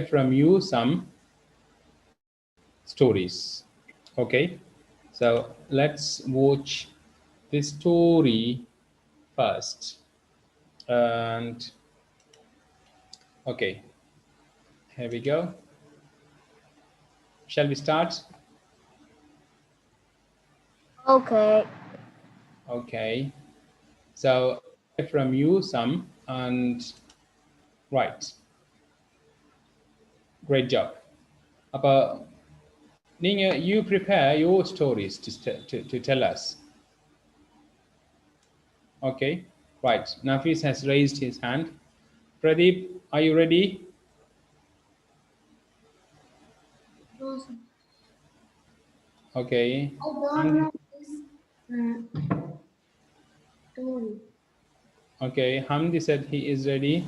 from you some stories. Okay, so let's watch the story first. And okay, here we go. Shall we start? Okay. Okay, so from you some, and right, great job. Apa, you prepare your stories to tell us. Okay, right. Nafis has raised his hand. Pradeep, are you ready? No, sir. Okay. I don't know this story. Okay, Hamdi said he is ready.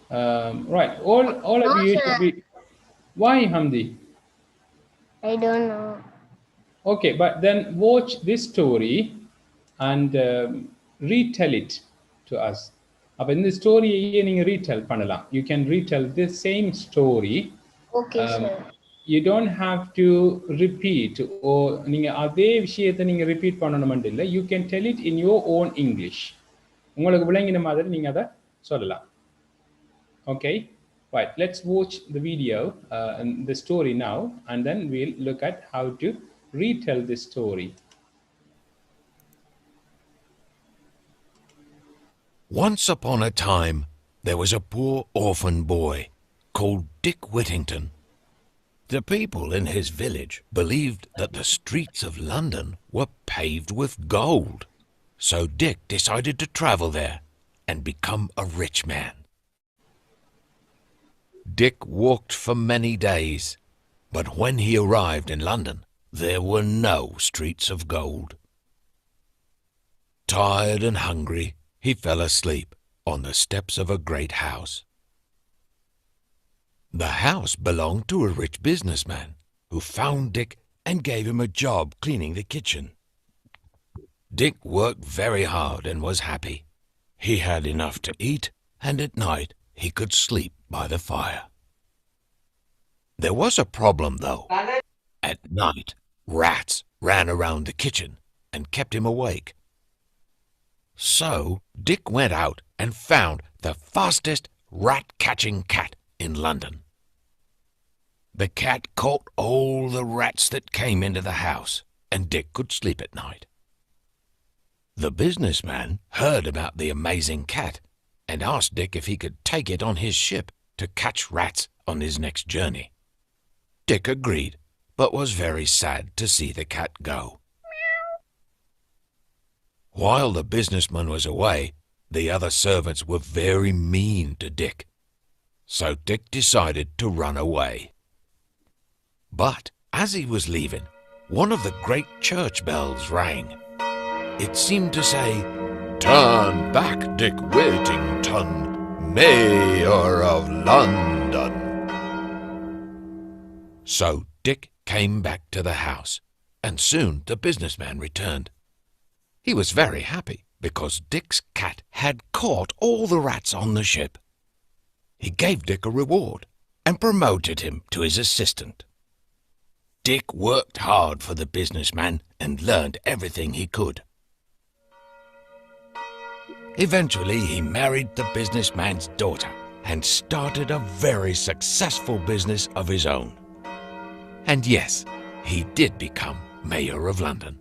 Right, all No, of you should sir. be. Why, Hamdi? I don't know. Okay, but then watch this story and retell it to us. அப்போ இந்த ஸ்டோரியை நீங்கள் ரீடெல் பண்ணலாம். You can retell this same story. Okay, sir. You don't have to repeat or நீங்கள் அதே விஷயத்தை நீங்கள் repeat பண்ணணுமென்று இல்லை. You can tell it in your own English. உங்களுக்கு விளங்கின மாதிரி நீங்கள் அதை சொல்லலாம். Okay, right, let's watch the video and the story now, and then we'll look at how to retell this story. Once upon a time, there was a poor orphan boy called Dick Whittington. The people in his village believed that the streets of London were paved with gold. So Dick decided to travel there and become a rich man. Dick walked for many days, but when he arrived in London, there were no streets of gold. Tired and hungry, he fell asleep on the steps of a great house. The house belonged to a rich businessman who found Dick and gave him a job cleaning the kitchen. Dick worked very hard and was happy. He had enough to eat, and at night he could sleep by the fire. There was a problem, though. At night, rats ran around the kitchen and kept him awake. So Dick went out and found the fastest rat-catching cat in London. The cat caught all the rats that came into the house, and Dick could sleep at night. The businessman heard about the amazing cat and asked Dick if he could take it on his ship to catch rats on his next journey. Dick agreed, but was very sad to see the cat go. While the businessman was away, the other servants were very mean to Dick. So Dick decided to run away. But as he was leaving, one of the great church bells rang. It seemed to say, "Turn back, Dick Whittington, Mayor of London." So Dick came back to the house, and soon the businessman returned. He was very happy because Dick's cat had caught all the rats on the ship. He gave Dick a reward and promoted him to his assistant. Dick worked hard for the businessman and learned everything he could. Eventually, he married the businessman's daughter and started a very successful business of his own. And yes, he did become Mayor of London.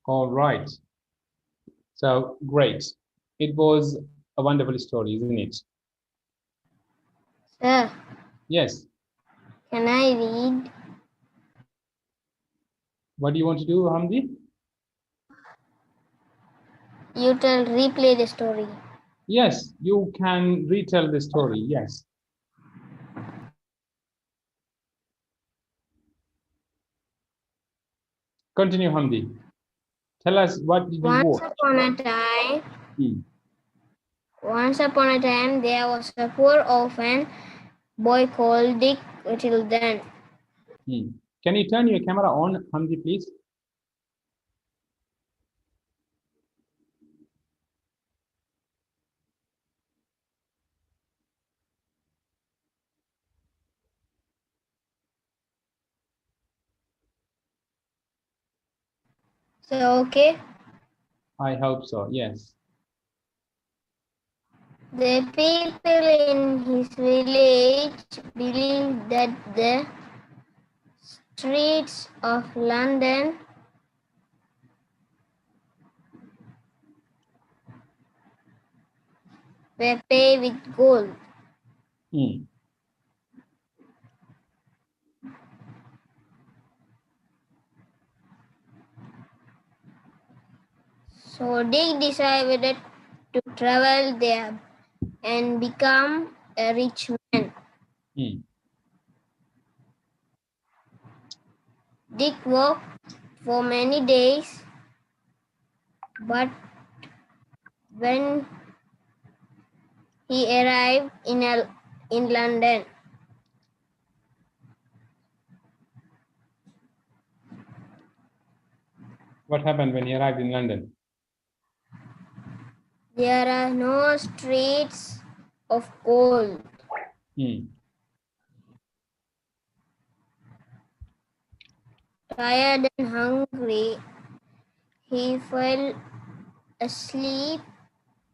All right. So great. It was a wonderful story, isn't it? Sir, Yes. can I read? What do you want to do, Hamdi? You tell replay the story. Yes, you can retell the story. Yes. Continue, Hamdi. Tell us, what did you Once watch? upon a time, Once upon a time, there was a poor orphan boy called Dick Whittington. Can you turn your camera on, Hamdi, please? So, okay. I hope so. Yes. The people in his village believed that the streets of London were paved with gold. Hmm. So Dick decided to travel there and become a rich man. Hmm. Dick walked for many days, but when he arrived in London, What happened when he arrived in London? there are no streets of gold. Hmm. Tired and hungry, he fell asleep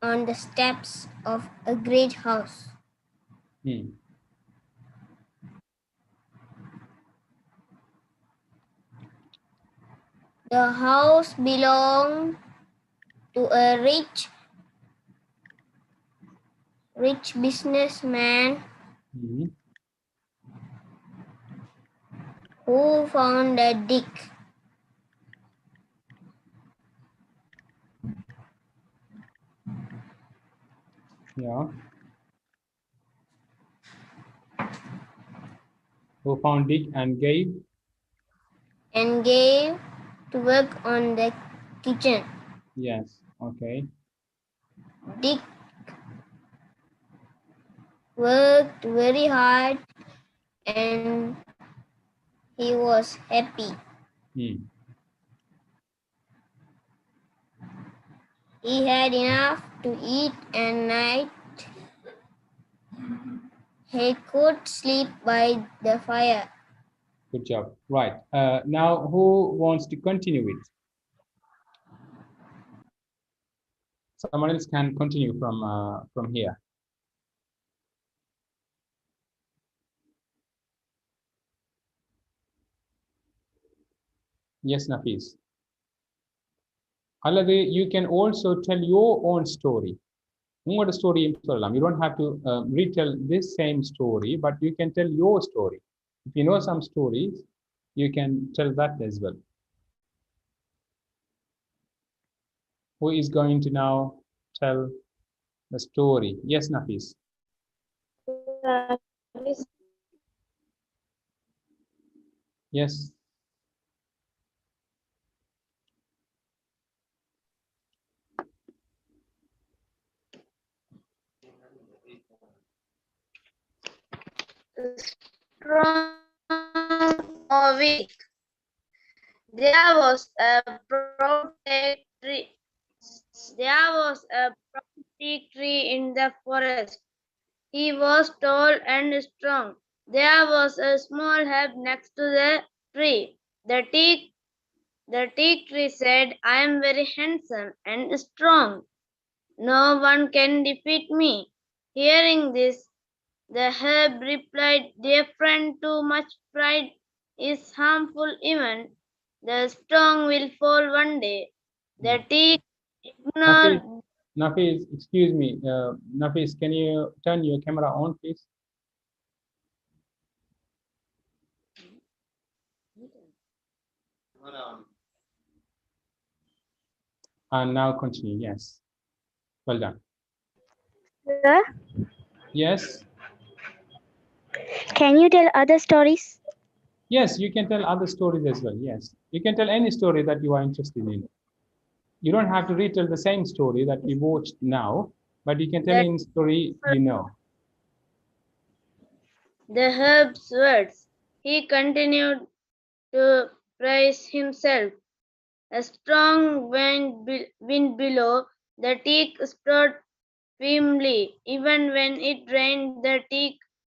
on the steps of a great house. Hmm. The house belonged to a rich businessman Hmm. who found a Dick. Yeah. Who found Dick and gave? To work on the kitchen. Yes. Okay. Dick worked very hard and he was happy. Hmm. He had enough to eat and night he could sleep by the fire. Good job. Right. Now, who wants to continue it? Someone else can continue from here. Yes, Nafis. Allade, you can also tell your own story. உங்களோட ஸ்டோரியும் சொல்லலாம். You don't have to retell this same story, but you can tell your story. If you know some stories, you can tell that as well. Who is going to now tell the story? Yes, Nafis. Yes. Strong or weak. There was a proud teak tree. There was a proud teak tree in the forest. He was tall and strong. There was a small herb next to the tree. The teak tree said, I am very handsome and strong. No one can defeat me. Hearing this, the herb replied, Dear friend, too much pride is harmful even. The strong will fall one day. The teak Nafis, ignored. Nafis, excuse me. Nafis, can you turn your camera on, please? And now continue. Yes. Well done. Sir, Yes. can you tell other stories? Yes, you can tell other stories as well. Yes. You can tell any story that you are interested in. You don't have to retell the same story that we watched now, but you can tell The, any story you know. the herb's words. He continued to praise himself. A strong wind below, the teak stood firmly. Even when it rained, the teak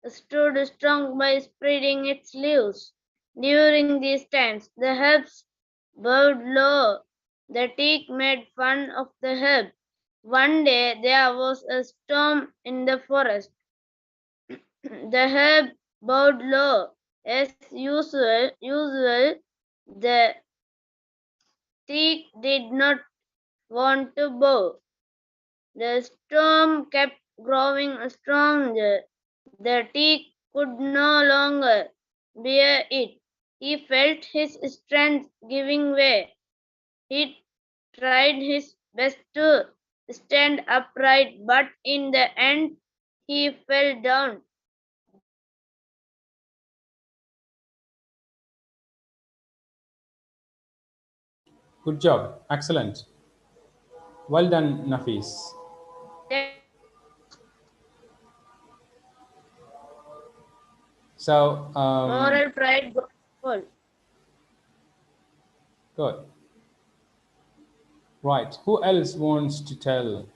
stood strong by spreading its leaves. During these times, the herbs bowed low The teak made fun of the herb. One day there was a storm in the forest. The herb bowed low. As usual, the teak did not want to bow. The storm kept growing stronger. The teak could no longer bear it. He felt his strength giving way. He tried his best to stand upright, but in the end he fell down. Good job. Excellent. Well done, Nafis. So, Moral pride got fall. good. Right. Who else wants to tell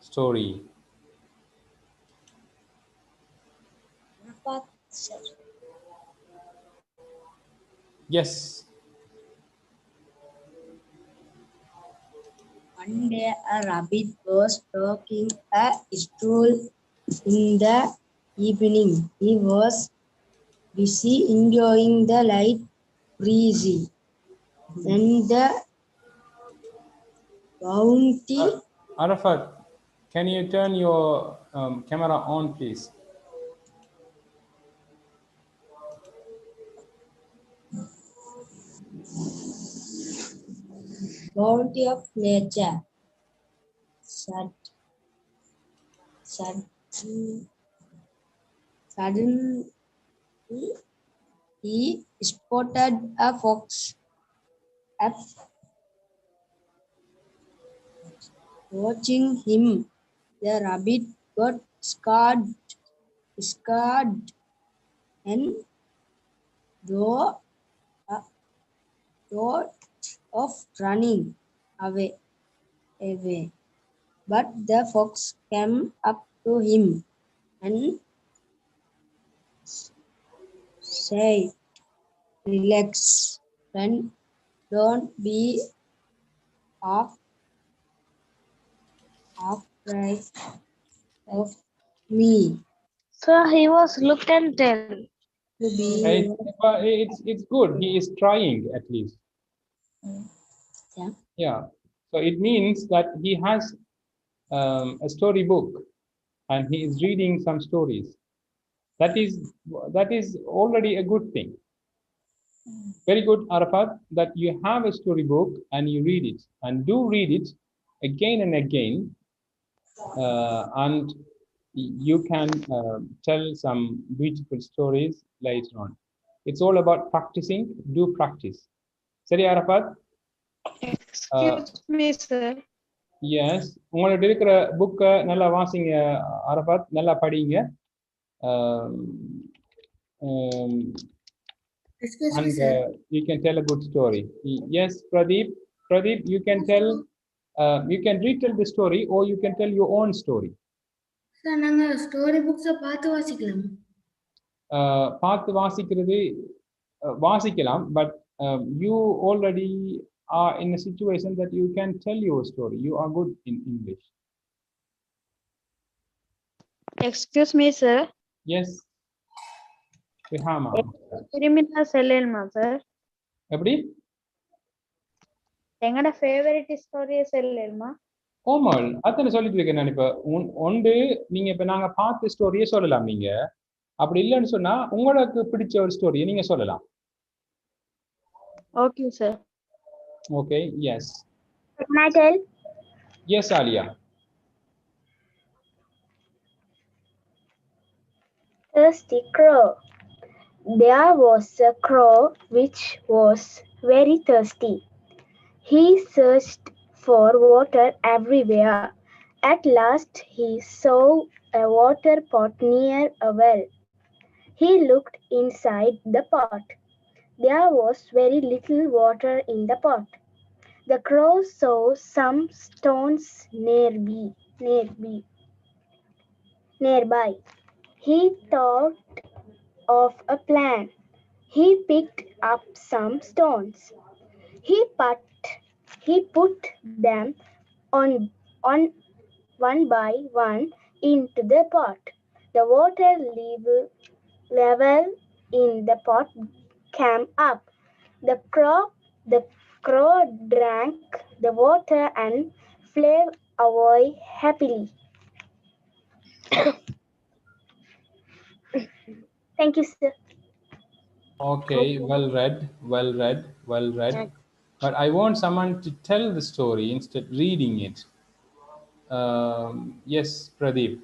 story? Yes. One day a rabbit was taking a stroll in the evening. He was busy enjoying the light breeze and the bounty. Arafat, can you turn your camera on, please? Bounty of nature. Suddenly, he spotted a fox watching him. The rabbit got scared and thought of running away. But the fox came up to him and said, "Relax, friend, don't be afraid of me." So he was looked and tell. To be It's good. He is trying at least. yeah. Yeah. So it means that he has a storybook and he is reading some stories. That is already a good thing. Very good, Arafat, that you have a storybook and you read it and do read it again and again, and you can tell some beautiful stories later on. It's all about practicing. Do practice. Seri, Arafat? Excuse me, sir. Yes. உங்கள்ட்ட இருக்கிற புக்கை நல்லா வாசிங்க, Arafat, நல்லா படிங்க. Um, um, Excuse me, and sir. you can tell a good story. Yes, Pradeep. Pradeep, you can tell, you can retell the story or you can tell your own story. Sir, நாங்க story புக்ஸை பார்த்து வாசிக்கலாம். பார்த்து வாசிக்கிறது வாசிக்கலாம், but you already are in a situation that you can tell your story. You are good in English. Excuse me, sir. Yes. Rihama. Criminal செல்லல்மா sir. எப்படி? எங்கட favourite ஸ்டோரியை செல்லல்மா? ஓமால் அத்தனை சொல்லிட்டு இருக்கேன் நான். இப்ப ஒன்று நீங்க இப்ப நாங்க பார்த்த ஸ்டோரியை சொல்லலாம். நீங்க அப்படி இல்லைன்னு சொன்னா உங்களுக்கு பிடிச்ச ஒரு ஸ்டோரியை நீங்க சொல்லலாம். Okay, sir. Okay, yes. Can I tell? Yes, Alia. Thirsty Crow. There was a crow which was very thirsty. He searched for water everywhere. At last he saw a water pot near a well. He looked inside the pot. There was very little water in the pot. The crow saw some stones nearby. He thought of a plan. He picked up some stones. He put He put them on one by one into the pot. The water level in the pot came up. The crow drank the water and flew away happily. Thank you, sir. Okay, well read, well read, well read. But I want someone to tell the story instead reading it. Yes, Pradeep.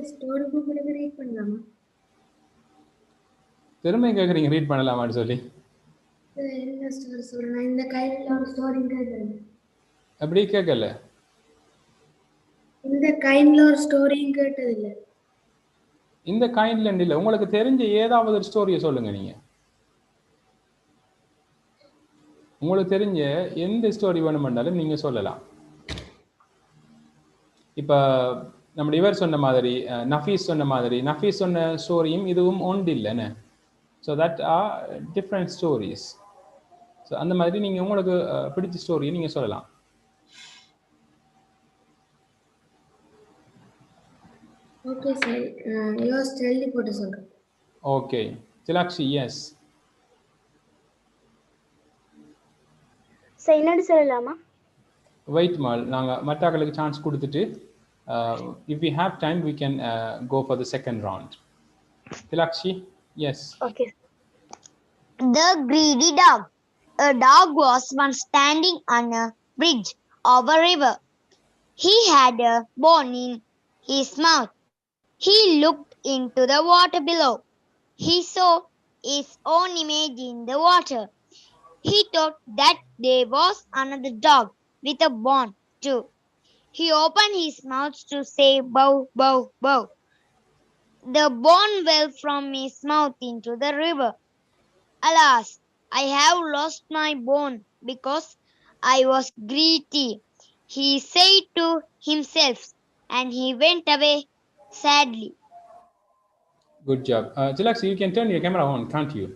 Story புக்ல read பண்ணலாமா? திரும்ப கேட்குறீங்க read பண்ணலாமான்னு சொல்லி. என்ன story சொல்றேன், இந்த கைண்ட்ல ஒரு ஸ்டோரி கேட்கல. அப்படி கேட்கல. இந்த கைண்ட்ல ஒரு ஸ்டோரியும் கேட்டது இல்ல. இந்த கைண்ட்ல இல்ல, உங்களுக்கு தெரிஞ்ச ஏதாவது ஒரு ஸ்டோரியை சொல்லுங்க. நீங்க உங்களுக்கு தெரிஞ்ச எந்த ஸ்டோரி வேணுமென்றாலும் நீங்க சொல்லலாம். இப்போ நம்ம இவர் சொன்ன மாதிரி, நஃபீஸ் சொன்ன மாதிரி, நஃபீஸ் சொன்ன ஸ்டோரியும் இதுவும் ஒன்று இல்லைன்னு. So that are different stories. So அந்த மாதிரி நீங்கள் உங்களுக்கு பிடிச்ச ஸ்டோரியை நீங்கள் சொல்லலாம். ஓகே சார், யோசிச்சு எழுதி போட்டு சொல்றேன். Okay திலாக்ஷி, S. சார் என்னோட சொல்லலாமா? வெயிட் மால், நாங்கள் மற்றாக்களுக்கு சான்ஸ் கொடுத்துட்டு if we have time we can go for the second round. Tilakshi, yes. Okay. The greedy dog. A dog was once standing on a bridge of a river. He had a bone in his mouth. He looked into the water below. He saw his own image in the water. He thought that there was another dog with a bone too. He opened his mouth to say bow, bow, bow. The bone fell from his mouth into the river. Alas, I have lost my bone because I was greedy, he said to himself, and he went away sadly. Good job. Tilakshi, you can turn your camera on, can't you?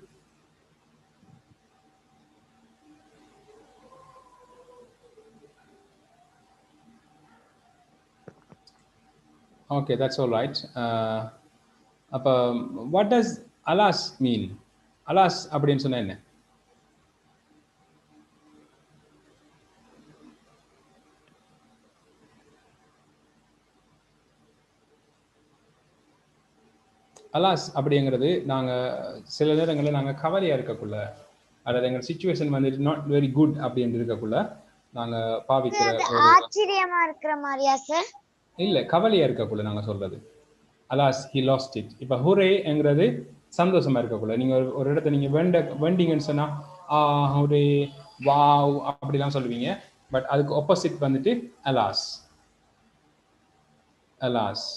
Okay, that's all right. What does alas mean? Alas அப்படின்னு சொன்னா என்ன? Alas அப்படிங்கிறது நாங்கள் சில நேரங்களில் நாங்கள் கவலையாக இருக்கக்குள்ள, அல்லது எங்கள் சுச்சுவேஷன் வந்து நாட் வெரி குட் அப்படின்னு இருக்கக்குள்ள நாங்கள் பாவிக்கிற ஒரு ஆச்சரியமா இருக்கிற மாதிரியா சார்? இல்லை, கவலையாக இருக்கக்குள்ள நாங்கள் சொல்றது அலாஸ் ஹி லாஸ்ட் இட். இப்போ ஹுரேங்கிறது சந்தோஷமா இருக்கக்குள்ள. நீங்கள் ஒரு இடத்த நீங்கள் வெண்டிங்கன்னு சொன்னால் ஹுரே, வாவ் அப்படிலாம் சொல்லுவீங்க. பட் அதுக்கு ஆப்போசிட் வந்துட்டு alas. Alas.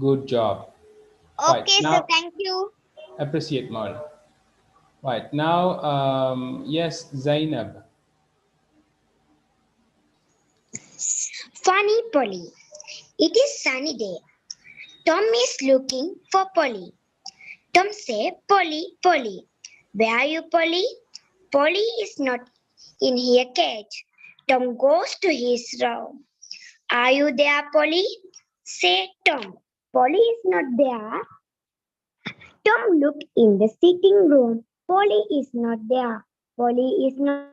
Good job. Okay, right, sir, now, thank you. Appreciate more. Right, now, yes, Zainab. Funny Polly. It is sunny day. Tom is looking for Polly. Tom say, Polly, Polly. Where are you, Polly? Polly is not in her cage. Tom goes to his room. Are you there, Polly? Say Tom. Polly is not there. Tom looked in the sitting room. Polly is not there. Polly is not.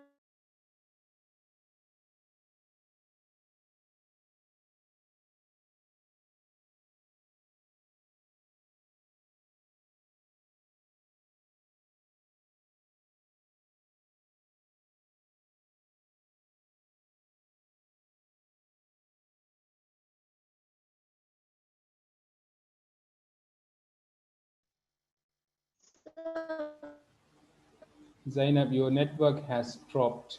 Zainab, your network has dropped.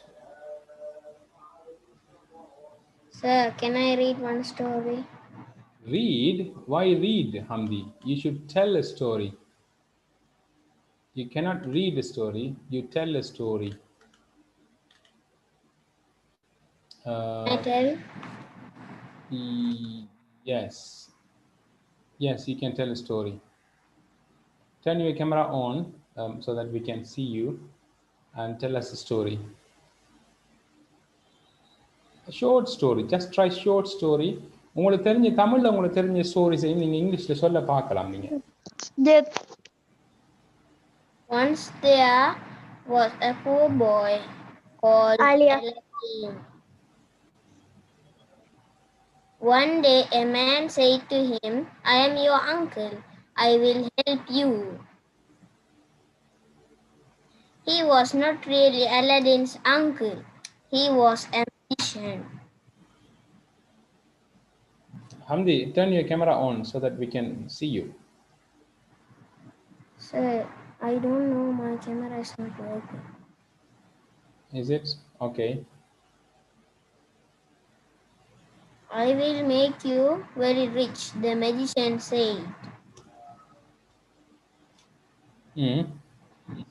Sir, can I read one story? Read? Why read, Hamdi? You should tell a story. You cannot read a story, you tell a story. Can I tell? Yes. Yes, you can tell a story. Turn your camera on. so that we can see you and tell us a story. A short story. Just try short story. உங்களுக்கு தெரிஞ்ச தமிழ்ல உங்களுக்கு தெரிஞ்ச stories நீங்க இங்கிலீஷ்ல சொல்ல பார்க்கலாம் நீங்க. Once there was a poor boy called Alia. Aladdin. One day a man said to him, I am your uncle. I will help you. He was not really Aladdin's uncle. He was a magician. Hamdi, turn your camera on so that we can see you. Sir, I don't know, my camera is not working. Is it? Okay. I will make you very rich, the magician said.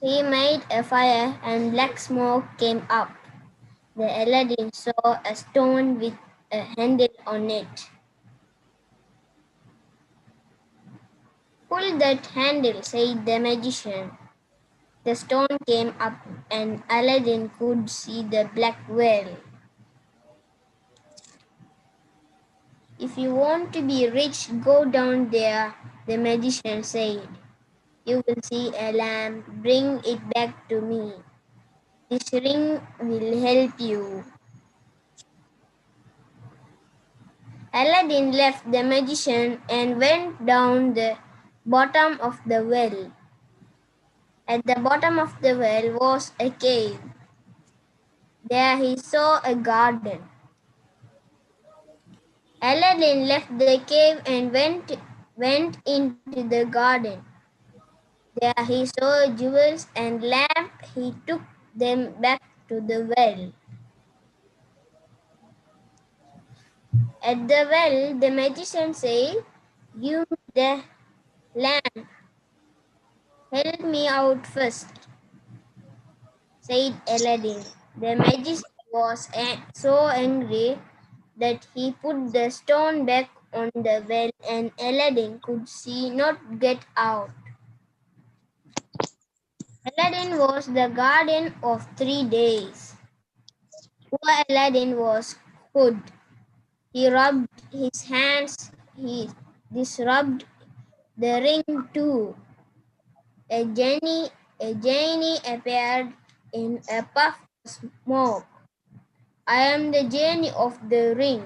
He made a fire and black smoke came up. The Aladdin saw a stone with a handle on it. Pull that handle, said the magician. The stone came up and Aladdin could see the black well. If you want to be rich, go down there, the magician said. You will see a lamb. Bring it back to me. This ring will help you. Aladdin left the magician and went down the bottom of the well. At the bottom of the well was a cave. There he saw a garden. Aladdin left the cave and went into the garden. There he saw jewels and lamp. He took them back to the well. At the well, the magician said, give me the lamp. Help me out first, said Aladdin. The magician was so angry that he put the stone back on the well and Aladdin could see not get out. Aladdin was the guardian of 3 days. Poor Aladdin was good. He rubbed his hands. He disrupted the ring too. A genie appeared in a puff of smoke. I am the genie of the ring,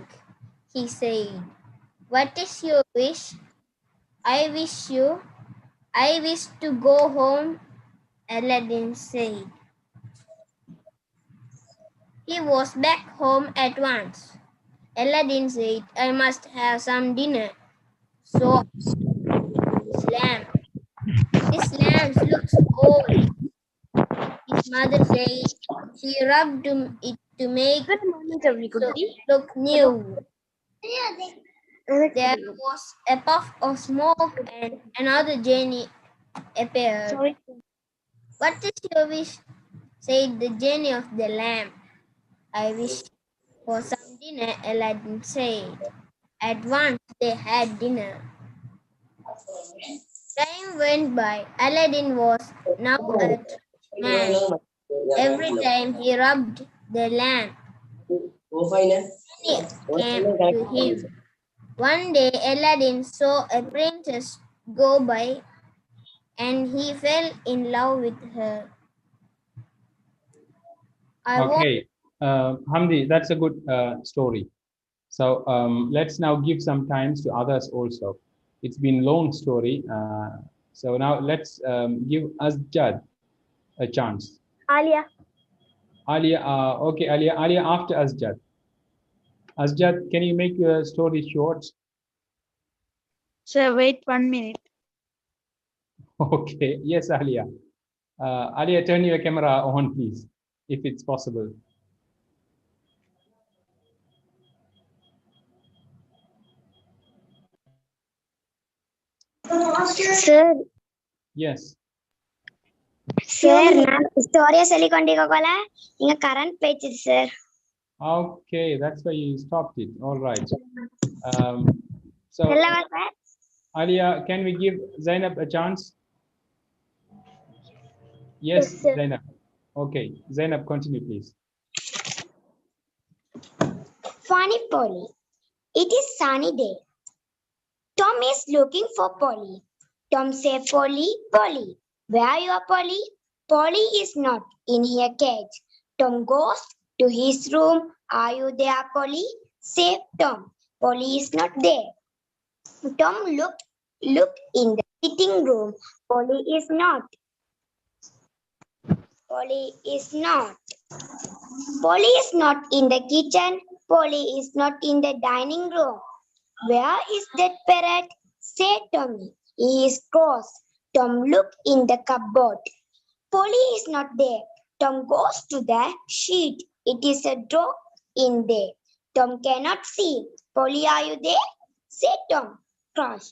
he said. What is your wish? I wish to go home, Aladdin said. He was back home at once. Aladdin said, I must have some dinner. So this lamp. This lamp looks old. His mother said she rubbed it to make it look new. There was a puff of smoke and another genie appeared. What is your wish? Said the genie of the lamp. I wish for some dinner, Aladdin said. At once they had dinner. Time went by. Aladdin was now a rich man. Every time he rubbed the lamp, genie came to him. One day Aladdin saw a princess go by and he fell in love with her. Okay, Hamdi, that's a good story. So let's now give some times to others also. It's been a long story. So now let's give Asjad a chance. Alia. Alia, okay, Alia after Asjad. Asjad, can you make your story short? Sir, wait 1 minute. Okay, yes, Alia. Alia, turn your camera on, please, if it's possible. Sir, Yes. sir, நான் ஸ்டோரியா சொல்லி கொண்டிருக்கோல நீங்க current page sir. Okay, that's why you stopped it. All right. So, Alia, can we give Zainab a chance? Yes, sir. Zainab. Okay, Zainab, continue, please. Funny Polly. It is sunny day. Tom is looking for Polly. Tom say, Polly, Polly. Where you are, Polly? Polly is not in her cage. Tom goes to his room. Are you there, Polly? Say, Tom. Polly is not there. Tom looked in the sitting room. Polly is not. Polly is not. Polly is not in the kitchen. Polly is not in the dining room. Where is that parrot? Said Tommy. He is cross. Tom looked in the cupboard. Polly is not there. Tom goes to the sheet. It is a drawer in there. Tom cannot see. Polly, are you there? Said Tom. Crash.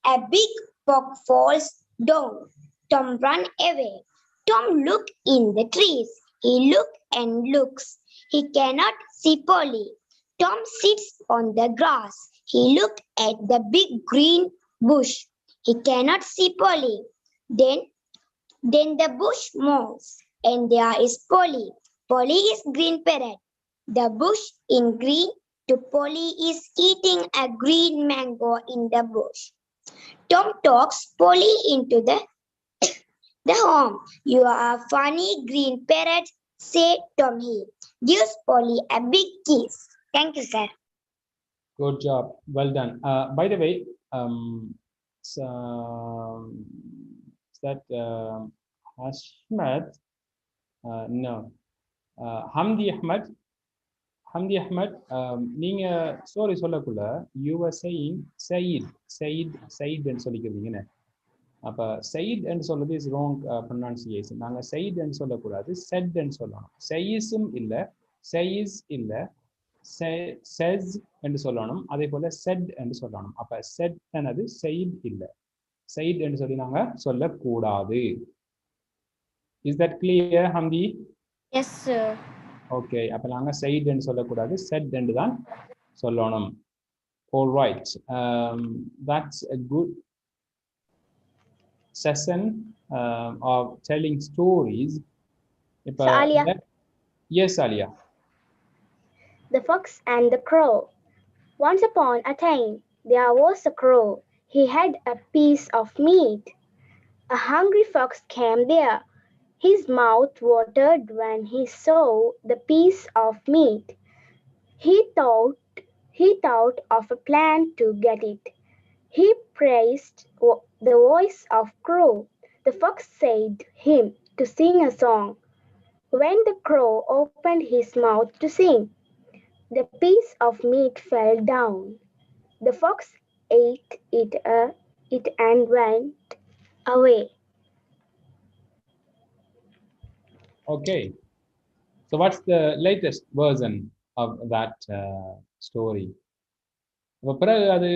A big rock falls down. Tom ran away. Tom looked in the trees. He looked and looks. He cannot see Polly. Tom sits on the grass. He looked at the big green bush. He cannot see Polly. Then the bush moves, and there is Polly. Polly is green parrot. The bush in green to Polly is eating a green mango in the bush. Tom talks Polly into the home. You are a funny green parrot, said Tom. He gives Polly a big kiss. Thank you, sir. Good job. Well done. By the way, so, is that Hashmat? No. Hamdi Ahmad. Hamdi Ahmad, நீங்க sorry சொல்லக்குள்ள you were saying Said ன்னு சொல்லிக்கிறீங்கன்னு. அப்ப Said ன்னு சொல்றது is wrong pronunciation. நாங்க Said ன்னு சொல்லக்கூடாது, said ன்னு சொல்லணும். Says-உம் இல்ல, says இல்ல, says என்று சொல்லணும். அதே போல said என்று சொல்லணும். அப்ப said என்னது said இல்ல. Said என்று சொல்லி நாங்க சொல்லக்கூடாது. Is that clear, Hamdi? Yes, sir. Okay, அப்ப நாங்க said ன்னு சொல்லக்கூடாது, said என்று தான் சொல்லணும். All right. That's a good session of telling stories. So, Alia. Yes, Alia. The Fox and the Crow. Once upon a time, there was a crow. He had a piece of meat. A hungry fox came there. His mouth watered when he saw the piece of meat. He thought of a plan to get it. He praised the voice of Crow. The fox said him to sing a song. When the crow opened his mouth to sing, the piece of meat fell down. The fox ate it and went away. Okay. So what's the latest version of that story? பிறகு அது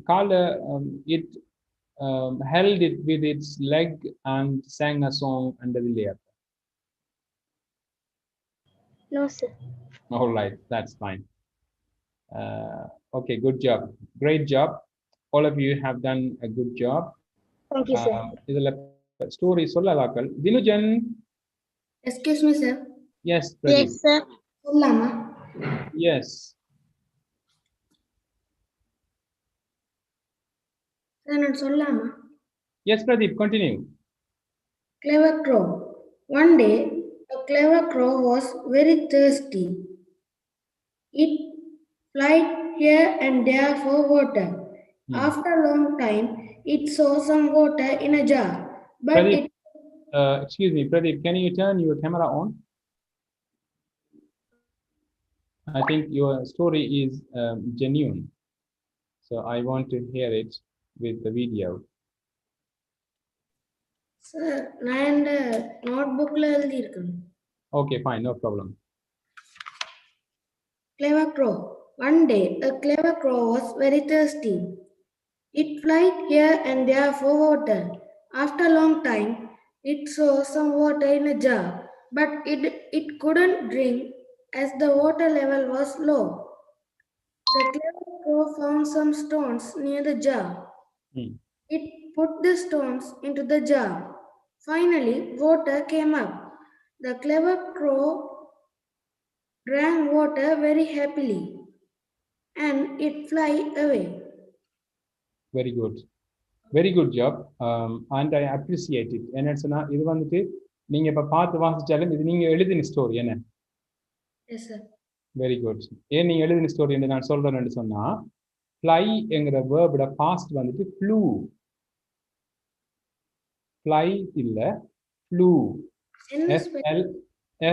கால it held it with its leg and sang a song under the layer. No, sir. All right, that's fine. Okay, good job. Great job. All of you have done a good job. Thank you, sir. இதுல story சொல்லலாக்கள். தினுஜன். Excuse me, sir. Yes, Pradeep. Yes, sir. Sollama. Yes. Sollama. Yes, Pradeep, continue. Clever crow. One day, a clever crow was very thirsty. It flied here and there for water. After a long time, it saw some water in a jar. But Pradeep, excuse me, Pradeep, can you turn your camera on? I think your story is genuine. So I want to hear it with the video. Sir, நான் நோட்புக்ல எழுதி இருக்கேன். Okay, fine, no problem. Clever crow. One day, a clever crow was very thirsty. It flied here and there for water. After a long time, it saw some water in a jar, but it couldn't drink as the water level was low. The clever crow found some stones near the jar. It put the stones into the jar. Finally, water came up. The clever crow drank water very happily, and it flew away. Very good. Very good job. And I appreciate it. என்னன்னு சொன்னா இது வந்துட்டு நீங்க இப்ப பார்த்து வாசிச்சாலும் இது நீங்க எழுதின ஸ்டோரி என்ன? Yes, sir. Very good. ஏன் நீங்க எழுதின ஸ்டோரி என்று நான் சொல்றேன்னு சொன்னா fly என்கிற வேர்போட பாஸ்ட் வந்துட்டு flew. fly இல்ல flew.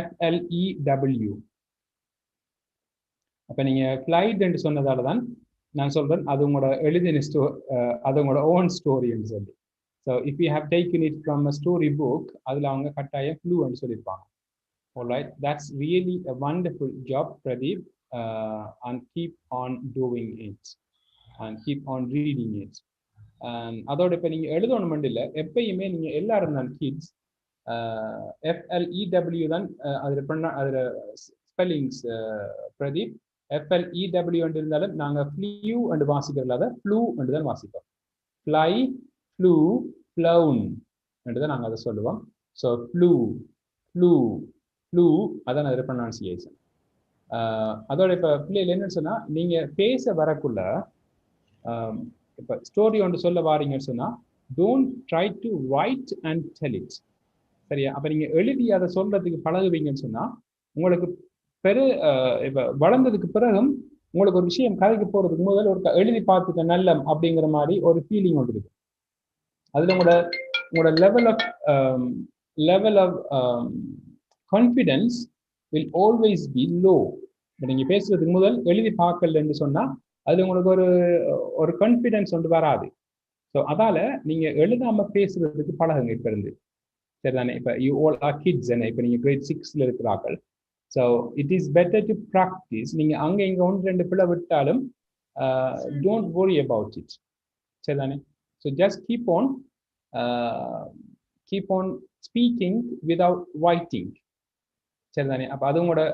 FLEW. அப்ப நீங்க flight என்று சொன்னதால தான் நான் சொல்றேன் அது உங்களோட எழுதின அது உங்களோட ஓன் ஸ்டோரி என்று சொல்லி. So if you have taken it from a story book, அதுல அவங்க கட்டாயம் flew என்று சொல்லியிருப்பாங்க. All right, that's really a wonderful job, Pradeep, and keep on doing it and keep on reading it. அதோட இப்ப நீங்க எழுதணும் இல்ல எப்பயுமே நீங்க எல்லாரும் தான் கிட்ஸ் FLEW தான் அதுல ஸ்பெல்லிங்ஸ் பிரதீப் FLEW இருந்தாலும் நாங்க ஃப்ளூ என்று வாசிக்கிறதுல அதை ஃப்ளூ என்று தான் வாசிப்போம். ஃப்ளை ஃப்ளூ ஃப்ளவுன் என்று தான் நாங்கள் அதை சொல்லுவோம். ஸோ ஃப்ளூ ஃப்ளூ ஃப்ளூ அதான் அதில் ப்ரொனன்சியேஷன். அதோட இப்போ பிள்ளைகள் என்னன்னு சொன்னால் நீங்கள் பேச வரக்குள்ள இப்போ ஸ்டோரி ஒன்று சொல்ல வாரீங்கன்னு சொன்னால் don't try to right and tell it. சரியா? அப்போ நீங்கள் எழுதி அதை சொல்றதுக்கு பழகுவீங்கன்னு சொன்னால் உங்களுக்கு இப்போ வளர்ந்ததுக்கு பிறகும் உங்களுக்கு ஒரு விஷயம் கதைக்கு போகிறதுக்கு முதல்ல ஒரு எழுதி பார்த்துக்க நல்ல அப்படிங்கிற மாதிரி ஒரு ஃபீலிங் ஒன்று இருக்கு. அதில் உங்களோட level of confidence will always be low. இப்போ நீங்கள் பேசுறதுக்கு முதல் எழுதி பார்க்கலன்னு சொன்னால் அது உங்களுக்கு ஒரு கான்ஃபிடென்ஸ் ஒன்று வராது. ஸோ அதால நீங்கள் எழுதாமல் பேசுறதுக்கு பழகுங்க இப்போ இருந்து. சரிதானே? இப்போ யூ ஆல் ஆர் கிட்ஸ் என்ன, இப்போ நீங்கள் கிரேட் 6ல இருக்கிறார்கள். So it is better to practice. நீங்கள் அங்கே இங்கே 1-2 பிள்ளை விட்டாலும் டோன்ட் worry about it. சரிதானே? So just keep on speaking without writing. சரிதானே? அப்போ அது உங்களோட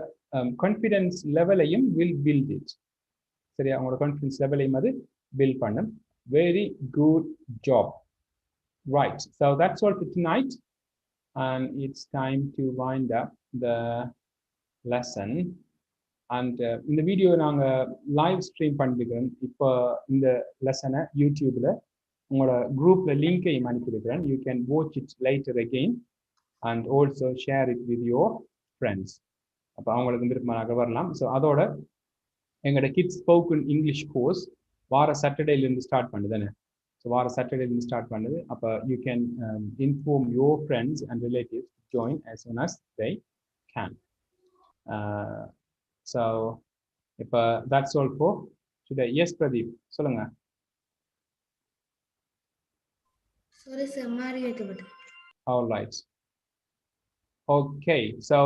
கான்ஃபிடென்ஸ் லெவலையும் வில் பில்ட் இட். சரியா? உங்களோட கான்ஃபிடென்ஸ் லெவலையும் அது பில்ட் பண்ணும். Very good job. Right. So that's all for tonight. And it's time to wind up the lesson. And இந்த video நாங்கள் லைவ் ஸ்ட்ரீம் பண்ணிருக்கிறோம். இப்போ இந்த லெசனை யூடியூப்ல உங்களோட குரூப்ல லிங்கையும் அனுப்பியிருக்கிறேன். You can watch it later again and also share it with your friends. அப்போ அவங்களுக்கு விருப்பமாக வரலாம். ஸோ அதோட எங்களோட கிட்ஸ் ஸ்போக்கன் இங்கிலீஷ் கோர்ஸ் வார சாட்டர்டேலேருந்து ஸ்டார்ட் பண்ணுதானே? ஸோ வார சாட்டர்டேலேருந்து ஸ்டார்ட் பண்ணுது. அப்போ you can inform your friends and relatives join as soon as they can. So இப்போ that's all for today. Yes, Pradeep, சொல்லுங்க. Sorry, sir, மாறி வைக்கப்பட்டது. All right. Okay, so